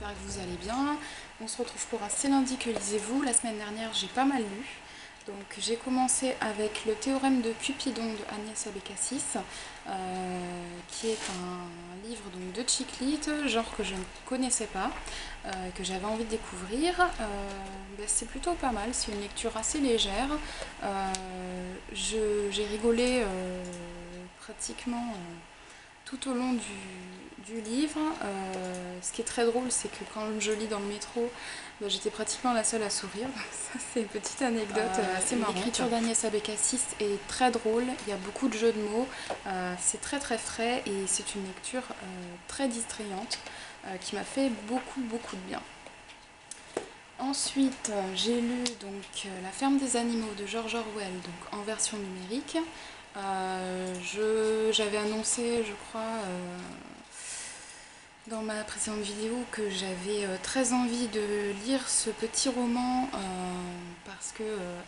j'espère que vous allez bien. On se retrouve pour un C'est lundi que lisez-vous. La semaine dernière j'ai pas mal lu. Donc j'ai commencé avec le théorème de Cupidon de Agnès Abécassis, qui est un livre donc, de chick lit, genre que je ne connaissais pas, que j'avais envie de découvrir. C'est plutôt pas mal, c'est une lecture assez légère. J'ai rigolé pratiquement tout au long du livre. Ce qui est très drôle, c'est que quand je lis dans le métro, j'étais pratiquement la seule à sourire. Ça, c'est une petite anecdote assez marrante. L'écriture d'Agnès Abécassis est très drôle, il y a beaucoup de jeux de mots, c'est très très frais et c'est une lecture très distrayante qui m'a fait beaucoup de bien. Ensuite, j'ai lu donc La ferme des animaux de George Orwell, donc en version numérique. J'avais annoncé, je crois, dans ma précédente vidéo que j'avais très envie de lire ce petit roman parce que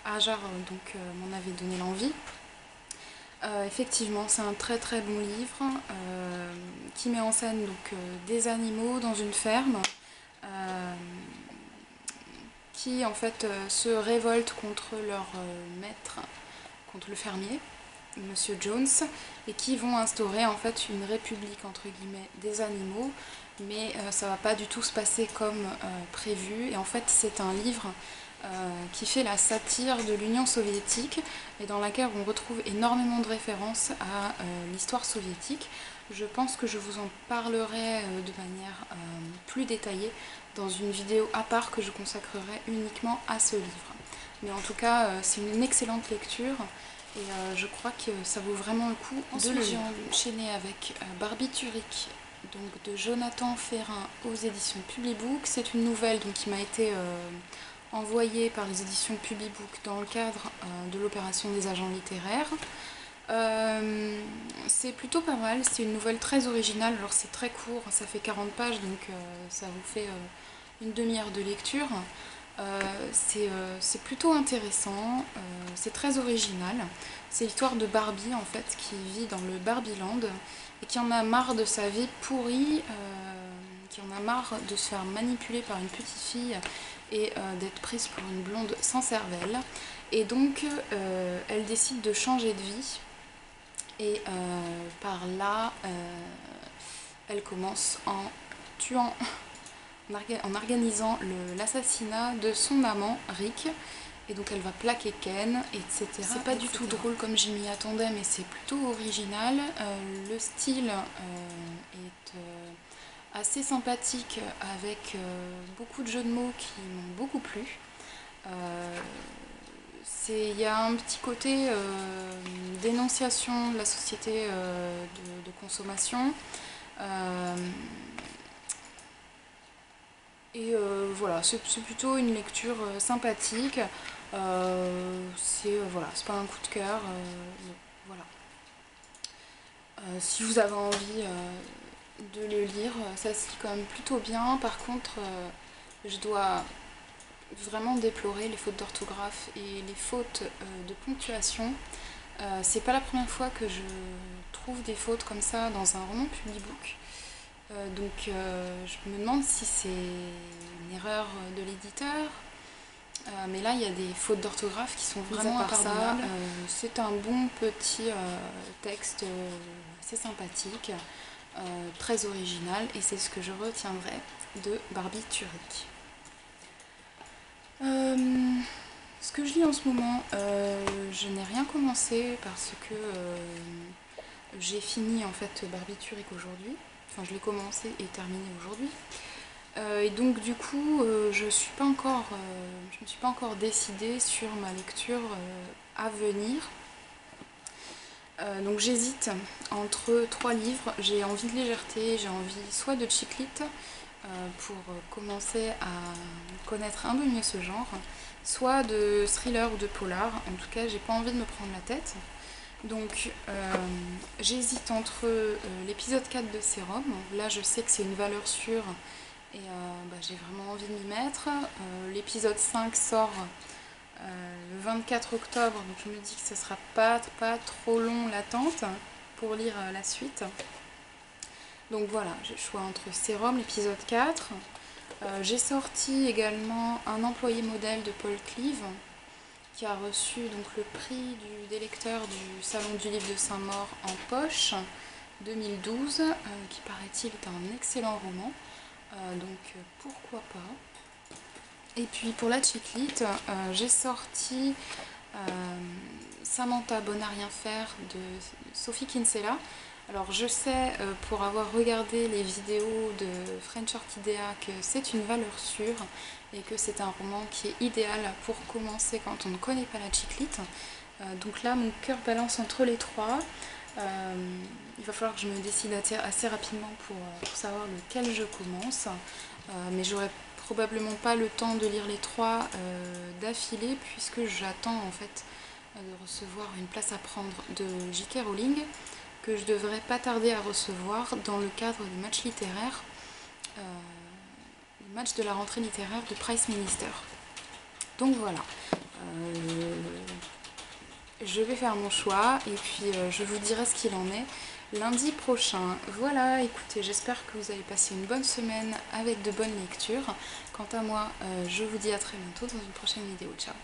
Hajar m'en avait donné l'envie. Effectivement, c'est un très très bon livre qui met en scène donc, des animaux dans une ferme qui en fait se révoltent contre leur maître, contre le fermier, Monsieur Jones, et qui vont instaurer en fait une république entre guillemets des animaux, mais ça va pas du tout se passer comme prévu. Et en fait, c'est un livre qui fait la satire de l'Union soviétique et dans laquelle on retrouve énormément de références à l'histoire soviétique. Je pense que je vous en parlerai de manière plus détaillée dans une vidéo à part que je consacrerai uniquement à ce livre. Mais en tout cas, c'est une excellente lecture et je crois que ça vaut vraiment le coup de le lire. Ensuite, j'ai enchaîné avec Barbiturique donc de Jonathan Ferrin aux éditions Publibook. C'est une nouvelle donc, qui m'a été envoyée par les éditions Publibook dans le cadre de l'opération des agents littéraires. C'est plutôt pas mal, c'est une nouvelle très originale, alors c'est très court, ça fait 40 pages donc ça vous fait une demi-heure de lecture. C'est plutôt intéressant, c'est très original. C'est l'histoire de Barbie en fait qui vit dans le Barbieland et qui en a marre de sa vie pourrie, qui en a marre de se faire manipuler par une petite fille et d'être prise pour une blonde sans cervelle. Et donc elle décide de changer de vie et par là elle commence en tuant, en organisant l'assassinat de son amant Rick. Et donc elle va plaquer Ken, etc. C'est pas du tout drôle comme je m'y attendais, mais c'est plutôt original. Le style est assez sympathique avec beaucoup de jeux de mots qui m'ont beaucoup plu. Il y a un petit côté dénonciation de la société de consommation. Voilà, c'est plutôt une lecture sympathique. Voilà, c'est pas un coup de cœur. Voilà. Si vous avez envie de le lire, ça se lit quand même plutôt bien. Par contre, je dois vraiment déplorer les fautes d'orthographe et les fautes de ponctuation. C'est pas la première fois que je trouve des fautes comme ça dans un roman Publibook. Donc je me demande si c'est une erreur de l'éditeur. Mais là, il y a des fautes d'orthographe qui sont vraiment impardonnables. C'est un bon petit texte assez sympathique, très original, et c'est ce que je retiendrai de Barbiturique. Ce que je lis en ce moment, je n'ai rien commencé parce que j'ai fini en fait Barbiturique aujourd'hui. Enfin, je l'ai commencé et terminé aujourd'hui. Et donc du coup, je me suis pas encore décidée sur ma lecture à venir. Donc j'hésite entre 3 livres. J'ai envie de légèreté, j'ai envie soit de chick lit pour commencer à connaître un peu mieux ce genre, soit de thriller ou de polar. En tout cas, j'ai pas envie de me prendre la tête. Donc j'hésite entre l'épisode 4 de Sérum. Là, je sais que c'est une valeur sûre et j'ai vraiment envie de m'y mettre. L'épisode 5 sort le 24 octobre, donc je me dis que ce sera pas trop long l'attente pour lire la suite. Donc voilà, j'ai le choix entre Sérum, l'épisode 4, J'ai sorti également Un employé modèle de Paul Cleave, qui a reçu donc le prix des lecteurs du Salon du Livre de Saint-Maur en poche 2012, qui paraît-il est un excellent roman, donc pourquoi pas. Et puis pour la chiclite, j'ai sorti Samantha Bon à rien faire de Sophie Kinsella. Alors je sais pour avoir regardé les vidéos de French Orchidea que c'est une valeur sûre et que c'est un roman qui est idéal pour commencer quand on ne connaît pas la chiclite. Donc là mon cœur balance entre les trois. Il va falloir que je me décide assez rapidement pour savoir lequel je commence. Mais j'aurai probablement pas le temps de lire les trois d'affilée puisque j'attends en fait de recevoir une place à prendre de J.K. Rowling que je devrais pas tarder à recevoir dans le cadre des matchs littéraires, les matchs de la rentrée littéraire de Price Minister. Donc voilà, je vais faire mon choix et puis je vous dirai ce qu'il en est lundi prochain. Voilà, écoutez, j'espère que vous avez passé une bonne semaine avec de bonnes lectures. Quant à moi, je vous dis à très bientôt dans une prochaine vidéo. Ciao!